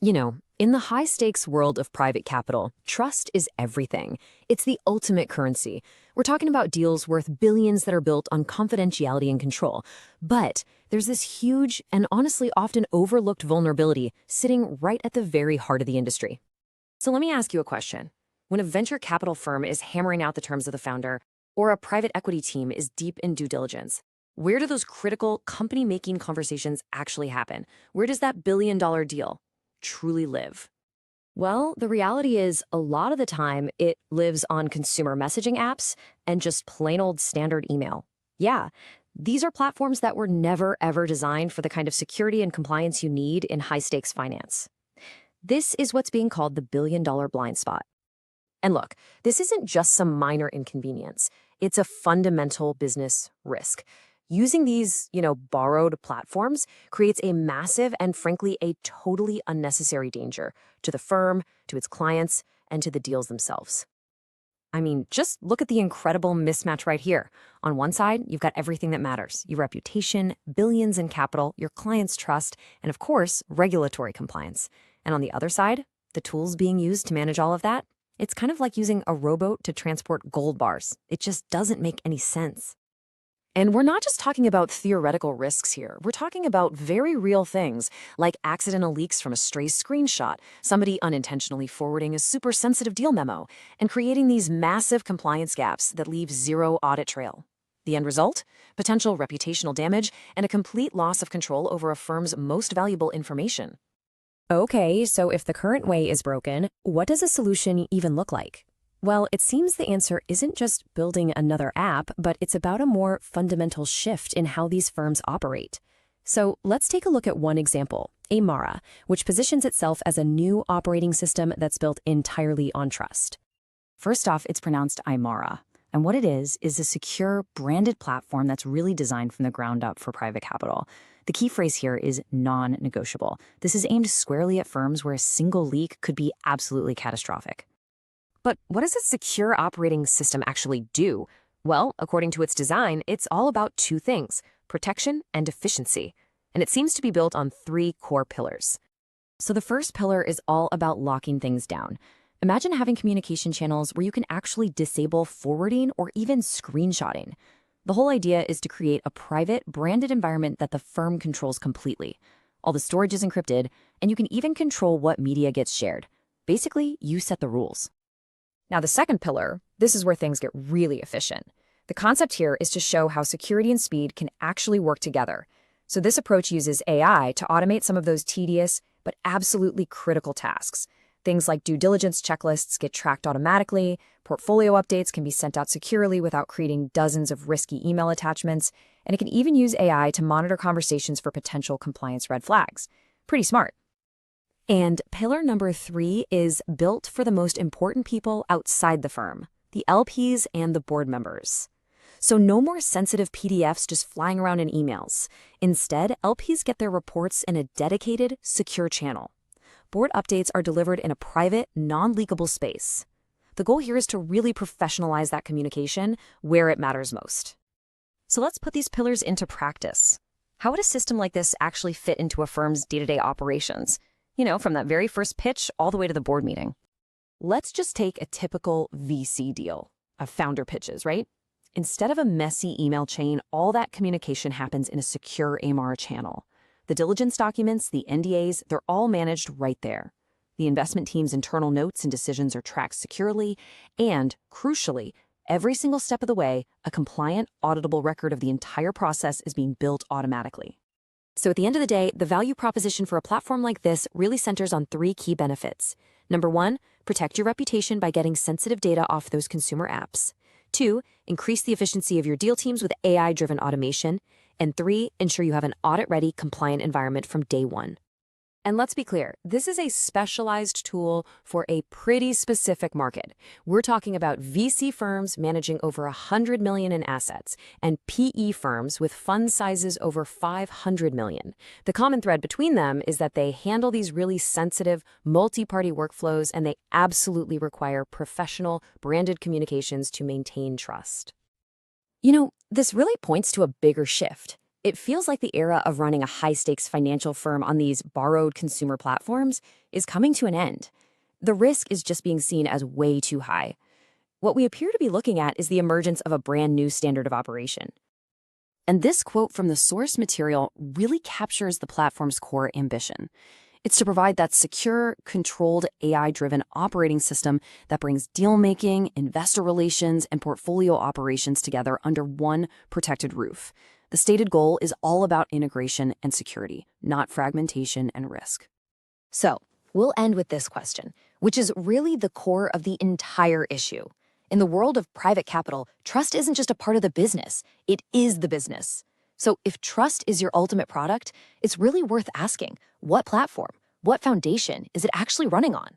In the high-stakes world of private capital, trust is everything. It's the ultimate currency. We're talking about deals worth billions that are built on confidentiality and control. But there's this huge and honestly often overlooked vulnerability sitting right at the very heart of the industry. So let me ask you a question. When a venture capital firm is hammering out the terms of the founder, or a private equity team is deep in due diligence, where do those critical company-making conversations actually happen? Where does that billion-dollar deal truly live? Well, the reality is a lot of the time it lives on consumer messaging apps and just plain old standard email. Yeah, these are platforms that were never ever designed for the kind of security and compliance you need in high stakes finance. This is what's being called the billion-dollar blind spot. And look, this isn't just some minor inconvenience. It's a fundamental business risk. Using these, borrowed platforms creates a massive and frankly a totally unnecessary danger to the firm, to its clients, and to the deals themselves. I mean, just look at the incredible mismatch right here. On one side, you've got everything that matters: your reputation, billions in capital, your clients' trust, and of course, regulatory compliance. And on the other side, the tools being used to manage all of that, it's kind of like using a rowboat to transport gold bars. It just doesn't make any sense. And we're not just talking about theoretical risks here. We're talking about very real things like accidental leaks from a stray screenshot, somebody unintentionally forwarding a super sensitive deal memo, and creating these massive compliance gaps that leave zero audit trail. The end result? Potential reputational damage and a complete loss of control over a firm's most valuable information. Okay, so if the current way is broken, what does a solution even look like? Well, it seems the answer isn't just building another app, but it's about a more fundamental shift in how these firms operate. So let's take a look at one example, AImara, which positions itself as a new operating system that's built entirely on trust. First off, it's pronounced AImara. And what it is a secure, branded platform that's really designed from the ground up for private capital. The key phrase here is non-negotiable. This is aimed squarely at firms where a single leak could be absolutely catastrophic. But what does a secure operating system actually do? Well, according to its design, it's all about two things: protection and efficiency. And it seems to be built on three core pillars. So the first pillar is all about locking things down. Imagine having communication channels where you can actually disable forwarding or even screenshotting. The whole idea is to create a private, branded environment that the firm controls completely. All the storage is encrypted, and you can even control what media gets shared. Basically, you set the rules. Now, the second pillar, this is where things get really efficient. The concept here is to show how security and speed can actually work together. So this approach uses AI to automate some of those tedious but absolutely critical tasks. Things like due diligence checklists get tracked automatically, portfolio updates can be sent out securely without creating dozens of risky email attachments, and it can even use AI to monitor conversations for potential compliance red flags. Pretty smart. And pillar number 3 is built for the most important people outside the firm, the LPs and the board members. So no more sensitive PDFs just flying around in emails. Instead, LPs get their reports in a dedicated, secure channel. Board updates are delivered in a private, non-leakable space. The goal here is to really professionalize that communication where it matters most. So let's put these pillars into practice. How would a system like this actually fit into a firm's day-to-day operations? From that very first pitch all the way to the board meeting. Let's just take a typical VC deal, a founder pitches, right? Instead of a messy email chain, all that communication happens in a secure AImara channel. The diligence documents, the NDAs, they're all managed right there. The investment team's internal notes and decisions are tracked securely, and, crucially, every single step of the way, a compliant, auditable record of the entire process is being built automatically. So at the end of the day, the value proposition for a platform like this really centers on 3 key benefits. Number 1, protect your reputation by getting sensitive data off those consumer apps. 2, increase the efficiency of your deal teams with AI-driven automation. And 3, ensure you have an audit-ready, compliant environment from day one. And let's be clear, this is a specialized tool for a pretty specific market. We're talking about VC firms managing over $100 million in assets and PE firms with fund sizes over $500 million. The common thread between them is that they handle these really sensitive, multi-party workflows, and they absolutely require professional, branded communications to maintain trust. This really points to a bigger shift. It feels like the era of running a high-stakes financial firm on these borrowed consumer platforms is coming to an end. The risk is just being seen as way too high. What we appear to be looking at is the emergence of a brand new standard of operation. And this quote from the source material really captures the platform's core ambition. It's to provide that secure, controlled, AI-driven operating system that brings deal-making, investor relations, and portfolio operations together under one protected roof. The stated goal is all about integration and security, not fragmentation and risk. So, we'll end with this question, which is really the core of the entire issue. In the world of private capital, trust isn't just a part of the business, it is the business. So if trust is your ultimate product, it's really worth asking, what platform, what foundation is it actually running on?